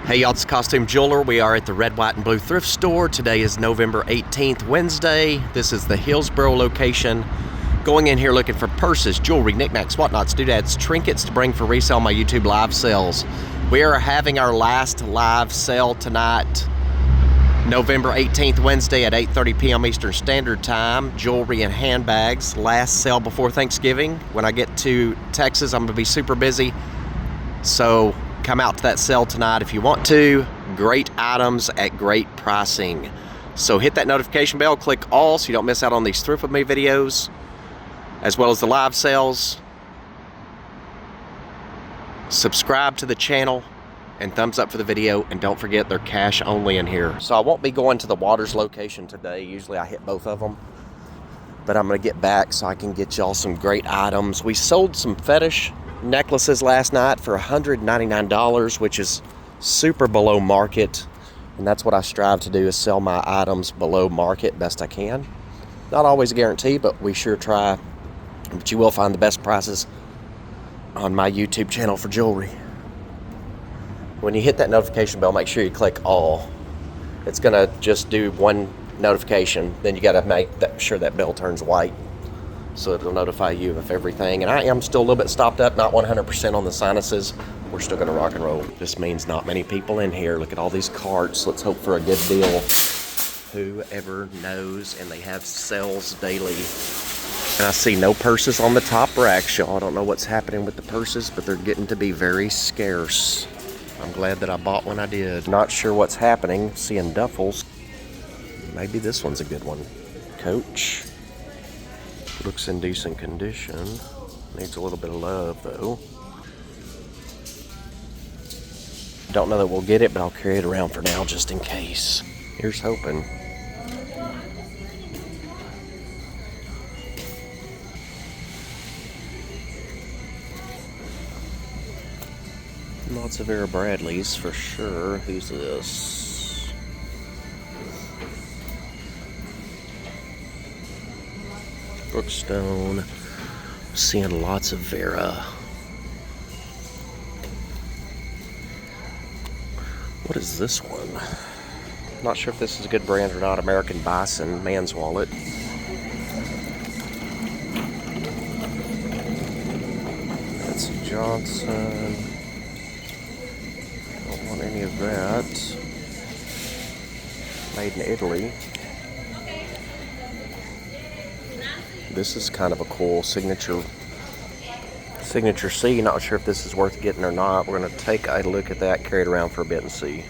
Hey y'all, it's Costume Jeweler. We are at the Red, White, and Blue Thrift Store. Today is November 18th, Wednesday. This is the Hillsboro location. Going in here looking for purses, jewelry, knickknacks, whatnots, doodads, trinkets to bring for resale on my YouTube live sales. We are having our last live sale tonight, November 18th, Wednesday at 8:30 p.m. Eastern Standard Time. Jewelry and handbags. Last sale before Thanksgiving. When I get to Texas, I'm going to be super busy. So come out to that sale tonight if you want to. Great items at great pricing. So hit that notification bell, click all so you don't miss out on these Thrift With Me videos, as well as the live sales. Subscribe to the channel and thumbs up for the video, and don't forget they're cash only in here. So I won't be going to the Waters location today. Usually I hit both of them, but I'm gonna get back so I can get y'all some great items. We sold some fetish necklaces last night for $199, which is super below market, and that's what I strive to do, is sell my items below market best I can. Not always a guarantee, but we sure try. But you will find the best prices on my YouTube channel for jewelry. When you hit that notification bell, make sure you click all. It's gonna just do one notification, then you gotta make sure that bell turns white, so it'll notify you of everything. And I am still a little bit stopped up, not 100% on the sinuses. We're still gonna rock and roll. This means not many people in here. Look at all these carts. Let's hope for a good deal. Whoever knows, and they have sales daily. And I see no purses on the top racks, y'all. I don't know what's happening with the purses, but they're getting to be very scarce. I'm glad that I bought when I did. Not sure what's happening. Seeing duffels. Maybe this one's a good one. Coach. Looks in decent condition. Needs a little bit of love though. Don't know that we'll get it, but I'll carry it around for now just in case. Here's hoping. Lots of Vera Bradleys for sure. Who's this? Brookstone. Seeing lots of Vera. What is this one? Not sure if this is a good brand or not. American Bison man's wallet. That's Johnson. Don't want any of that. Made in Italy. This is kind of a cool signature C. Not sure if this is worth getting or not. We're going to take a look at that, carry it around for a bit and see.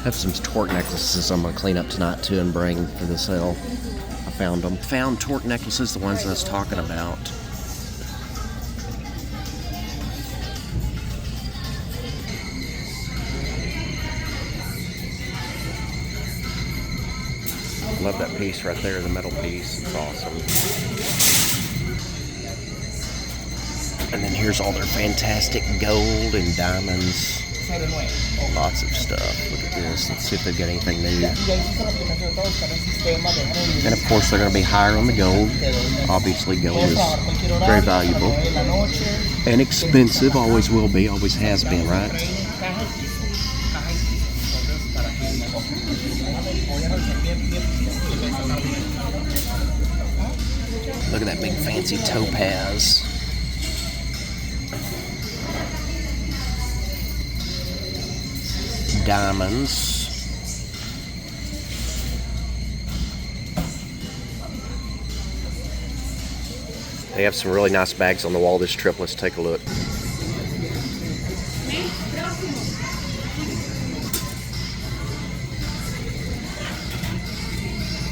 Have some torque necklaces I'm going to clean up tonight too and bring for the sale. I found them. Found torque necklaces, the ones I was talking about. Love that piece right there, the metal piece. It's awesome. And then here's all their fantastic gold and diamonds. Lots of stuff. Look at this. Let's see if they've got anything new. And of course they're going to be higher on the gold. Obviously gold is very valuable and expensive. Always will be. Always has been, right? Look at that big fancy topaz. Diamonds. They have some really nice bags on the wall this trip. Let's take a look.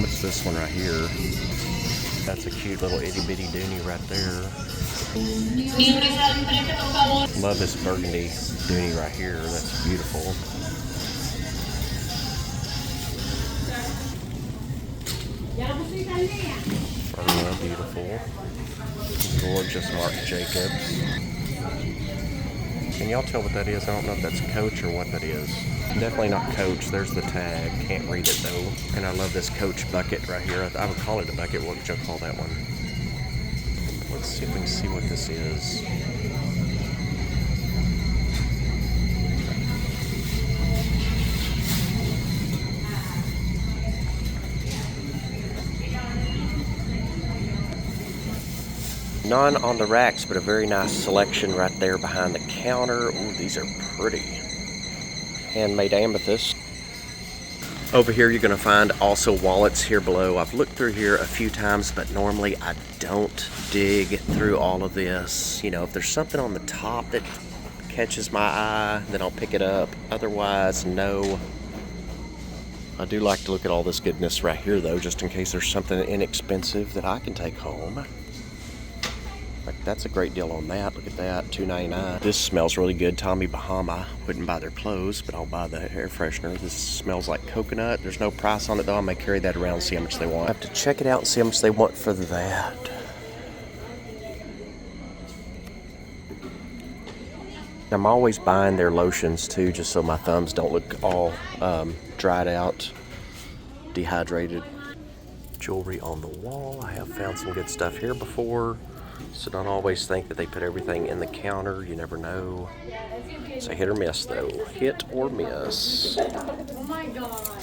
What's this one right here? That's a cute little itty bitty dooney right there. Love this burgundy dooney right here. That's beautiful. Ferna, beautiful. Gorgeous Marc Jacobs. Can y'all tell what that is? I don't know if that's Coach or what that is. Definitely not Coach. There's the tag. Can't read it though. And I love this Coach bucket right here. I would call it a bucket. What would you call that one? Let's see if we can see what this is. None on the racks, but a very nice selection right there behind the counter. Ooh, these are pretty. Handmade amethyst. Over here you're going to find also wallets here below. I've looked through here a few times, but normally I don't dig through all of this. You know, if there's something on the top that catches my eye, then I'll pick it up. Otherwise, no. I do like to look at all this goodness right here though, just in case there's something inexpensive that I can take home. Like, that's a great deal on that. Look at that, $2.99. This smells really good. Tommy Bahama. Wouldn't buy their clothes, but I'll buy the air freshener. This smells like coconut. There's no price on it though. I may carry that around and see how much they want. I have to check it out and see how much they want for that. I'm always buying their lotions too, just so my thumbs don't look all dried out, dehydrated. Jewelry on the wall. I have found some good stuff here before. So don't always think that they put everything in the counter. You never know. It's a hit or miss though. Hit or miss. Oh my God.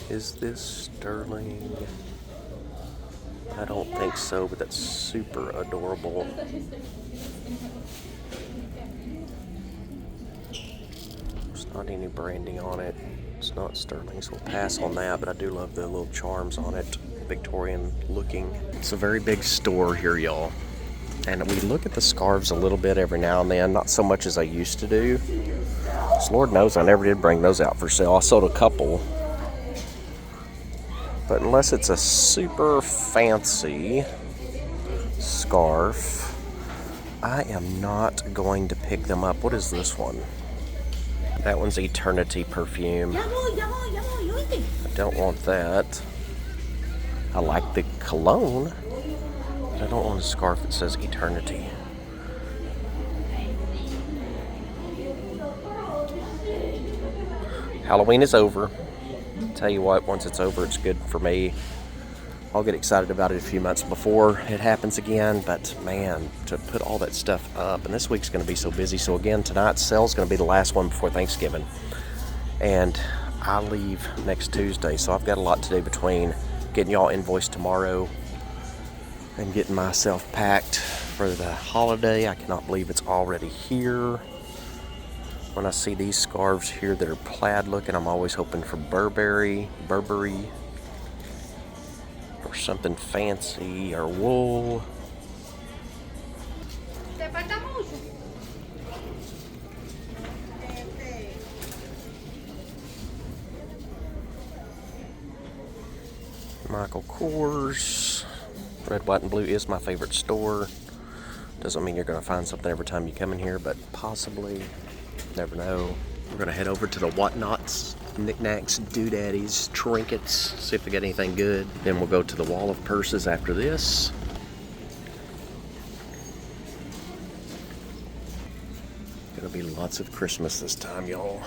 Is this sterling? I don't think so, but that's super adorable. There's not any branding on it. It's not sterling, so we'll pass on that, but I do love the little charms on it. Victorian looking. It's a very big store here, y'all. And we look at the scarves a little bit every now and then, not so much as I used to do. So Lord knows I never did bring those out for sale. I sold a couple. But unless it's a super fancy scarf, I am not going to pick them up. What is this one? That one's Eternity perfume. I don't want that. I like the cologne, but I don't want a scarf that says Eternity. Halloween is over. Tell you what, once it's over, it's good for me. I'll get excited about it a few months before it happens again, but man, to put all that stuff up, and this week's going to be so busy. So again, tonight's sale's going to be the last one before Thanksgiving, and I leave next Tuesday, so I've got a lot to do between getting y'all invoiced tomorrow and getting myself packed for the holiday. I cannot believe it's already here. When I see these scarves here that are plaid looking, I'm always hoping for Burberry, or something fancy, or wool. Michael Kors. Red, White, and Blue is my favorite store. Doesn't mean you're going to find something every time you come in here, but possibly. Never know. We're going to head over to the whatnots, knickknacks, doodaddies, trinkets, see if we got anything good. Then we'll go to the wall of purses after this. Gonna be lots of Christmas this time, y'all.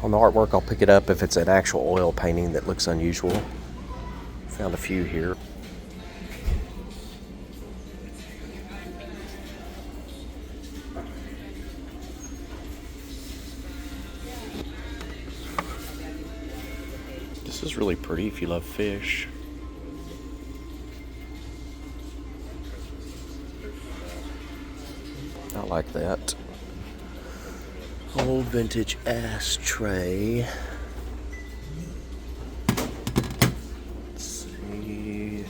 On the artwork, I'll pick it up if it's an actual oil painting that looks unusual. Found a few here. This is really pretty if you love fish. I like that. Old vintage ashtray. Let's see.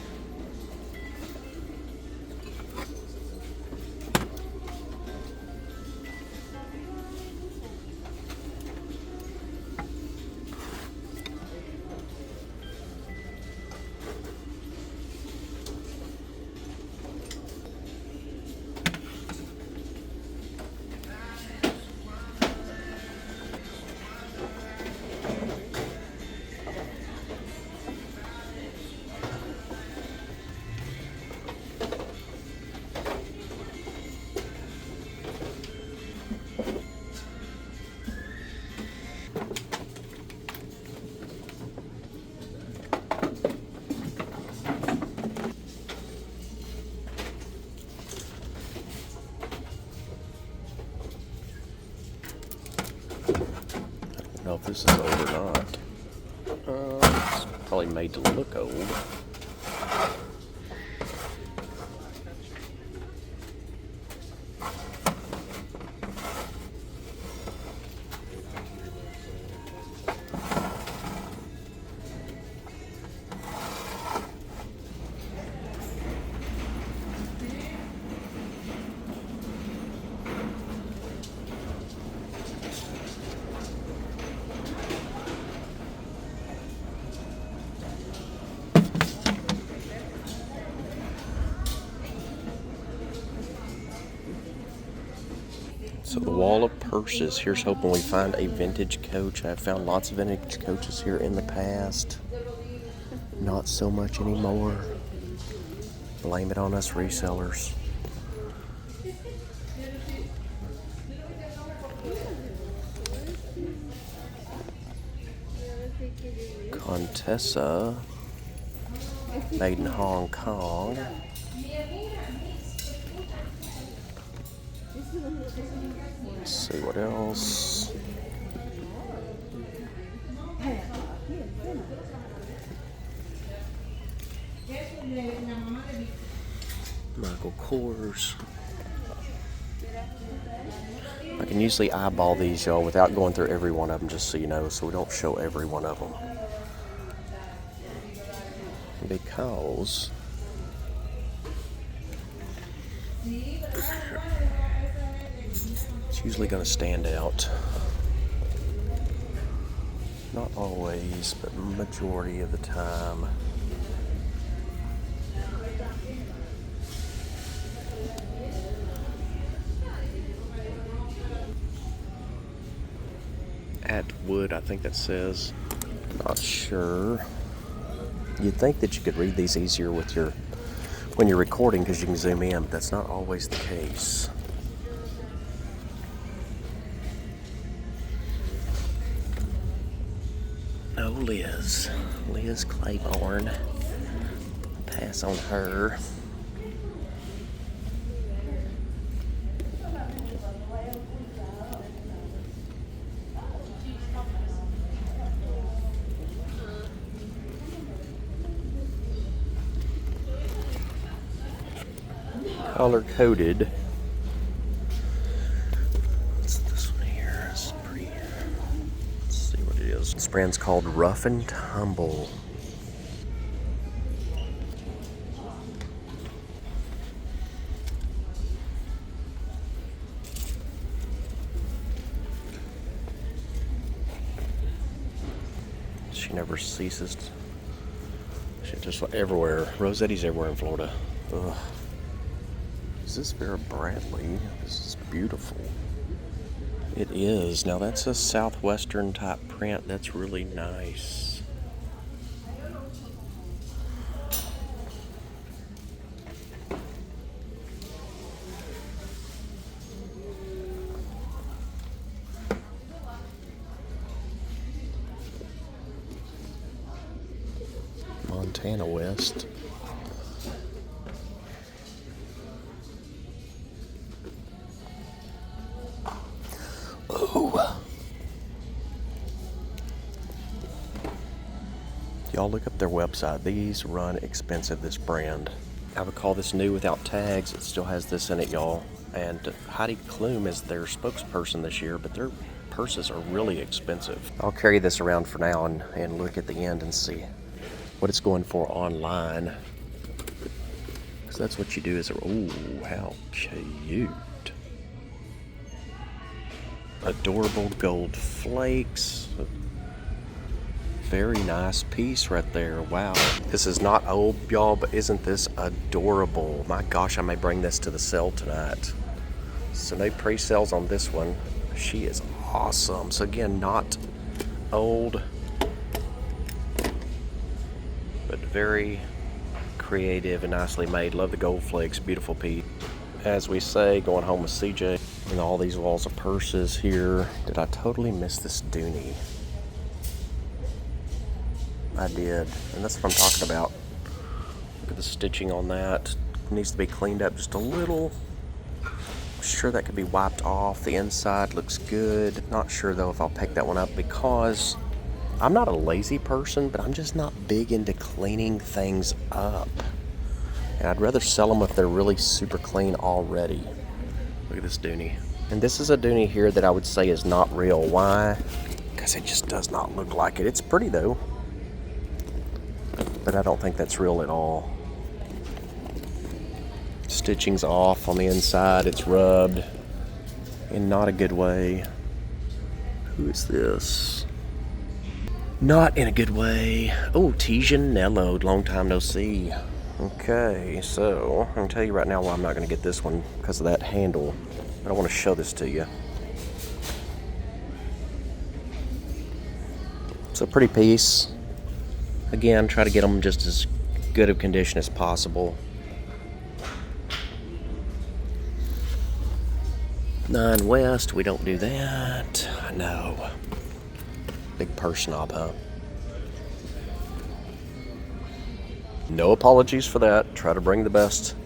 I don't know if this is old or not. It's probably made to look old. So the wall of purses. Here's hoping we find a vintage coach. I've found lots of vintage coaches here in the past. Not so much anymore. Blame it on us resellers. Contessa, made in Hong Kong. Let's see what else. Michael Kors. I can usually eyeball these, y'all, without going through every one of them, just so you know, so we don't show every one of them. Because it's usually going to stand out. Not always, but majority of the time. Atwood, I think that says. Not sure. You'd think that you could read these easier with your when you're recording because you can zoom in, but that's not always the case. No, Liz Claiborne. Pass on her. Color coded. What's this one here? It's pretty. Let's see what it is. This brand's called Rough and Tumble. She never ceases. She's just everywhere. Rosetti's everywhere in Florida. Ugh. Is this Vera Bradley? This is beautiful. It is. Now that's a southwestern type print. That's really nice. Montana West. Ooh. Y'all look up their website. These run expensive, this brand. I would call this new without tags. It still has this in it, y'all. And Heidi Klum is their spokesperson this year, but their purses are really expensive. I'll carry this around for now and look at the end and see what it's going for online. Because that's what you do is, ooh, how cute. Adorable gold flakes. Very nice piece right there. Wow. This is not old, y'all, but isn't this adorable? My gosh, I may bring this to the sale tonight. So no pre-sales on this one. She is awesome. So again, not old, but very creative and nicely made. Love the gold flakes. Beautiful piece. As we say, going home with CJ. And all these walls of purses here. Did I totally miss this Dooney? I did, and that's what I'm talking about. Look at the stitching on that. It needs to be cleaned up just a little. I'm sure that could be wiped off. The inside looks good. Not sure though if I'll pick that one up because I'm not a lazy person, but I'm just not big into cleaning things up. And I'd rather sell them if they're really super clean already. Look at this Dooney. And this is a Dooney here that I would say is not real. Why? Because it just does not look like it. It's pretty though, but I don't think that's real at all. Stitching's off on the inside. It's rubbed in not a good way. Who is this? Not in a good way. Oh, Tijan Nello, long time no see. Okay, so I'm gonna tell you right now why I'm not gonna get this one because of that handle. But I want to show this to you. It's a pretty piece. Again, try to get them just as good of condition as possible. 9 West, we don't do that. No. Big purse knob, huh? No apologies for that. Try to bring the best.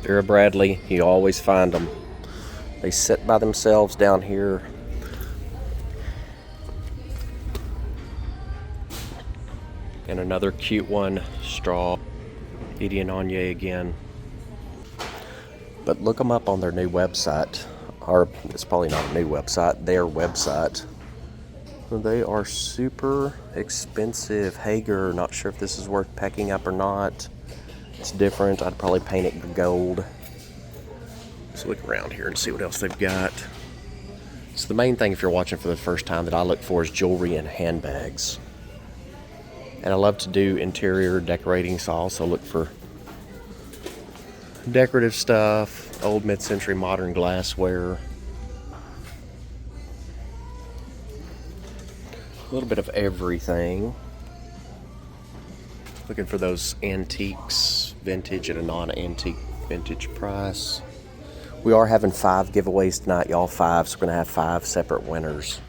Vera Bradley, you always find them. They sit by themselves down here. And another cute one, straw. Edie and Anye again. But look them up on their new website. Or it's probably not a new website, their website. They are super expensive. Hager, not sure if this is worth picking up or not. It's different. I'd probably paint it gold. Let's look around here and see what else they've got. So the main thing, if you're watching for the first time, that I look for is jewelry and handbags. And I love to do interior decorating, so I also look for decorative stuff, old mid-century modern glassware. A little bit of everything. Looking for those antiques, vintage at a non-antique vintage price. We are having 5 giveaways tonight, y'all. 5, so we're gonna have 5 separate winners.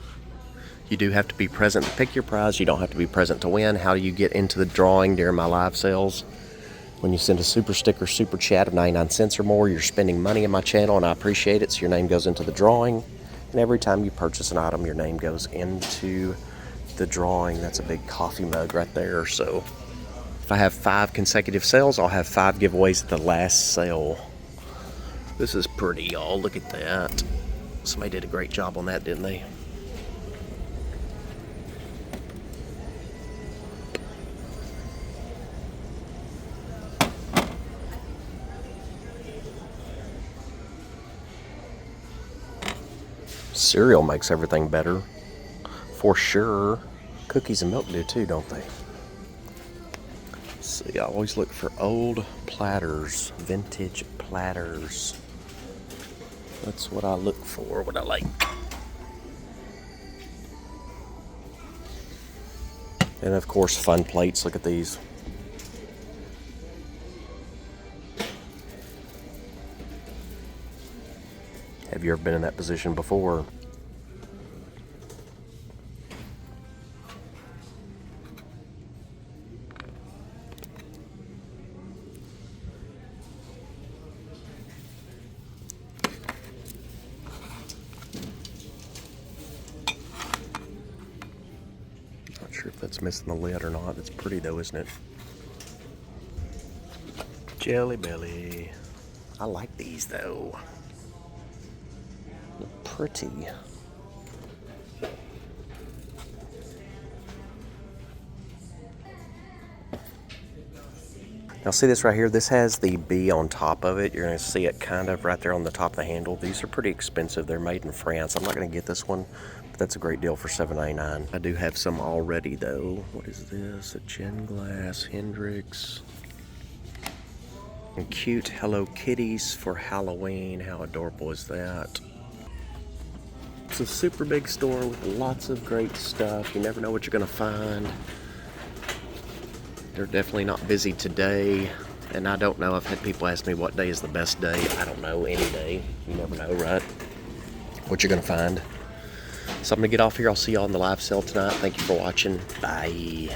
You do have to be present to pick your prize. You don't have to be present to win. How do you get into the drawing during my live sales? When you send a super sticker, super chat of 99 cents or more, you're spending money in my channel, and I appreciate it, so your name goes into the drawing. And every time you purchase an item, your name goes into the drawing. That's a big coffee mug right there. So if I have 5 consecutive sales, I'll have 5 giveaways at the last sale. This is pretty, y'all. Look at that. Somebody did a great job on that, didn't they? Cereal makes everything better, for sure. Cookies and milk do too, don't they? See, I always look for old platters, vintage platters. That's what I look for, what I like. And of course, fun plates. Look at these. Have you ever been in that position before? Not sure if that's missing the lid or not. It's pretty though, isn't it? Jelly Belly. I like these though. They're pretty. Now see this right here? This has the B on top of it. You're going to see it kind of right there on the top of the handle. These are pretty expensive. They're made in France. I'm not going to get this one, but that's a great deal for $7.99. I do have some already though. What is this? A gin glass, Hendrix. And cute Hello Kitties for Halloween. How adorable is that? It's a super big store with lots of great stuff. You never know what you're going to find. They're definitely not busy today, and I don't know. I've had people ask me what day is the best day. I don't know, any day. You never know, right? What you're gonna find. So I'm gonna get off here. I'll see y'all on the live sale tonight. Thank you for watching. Bye.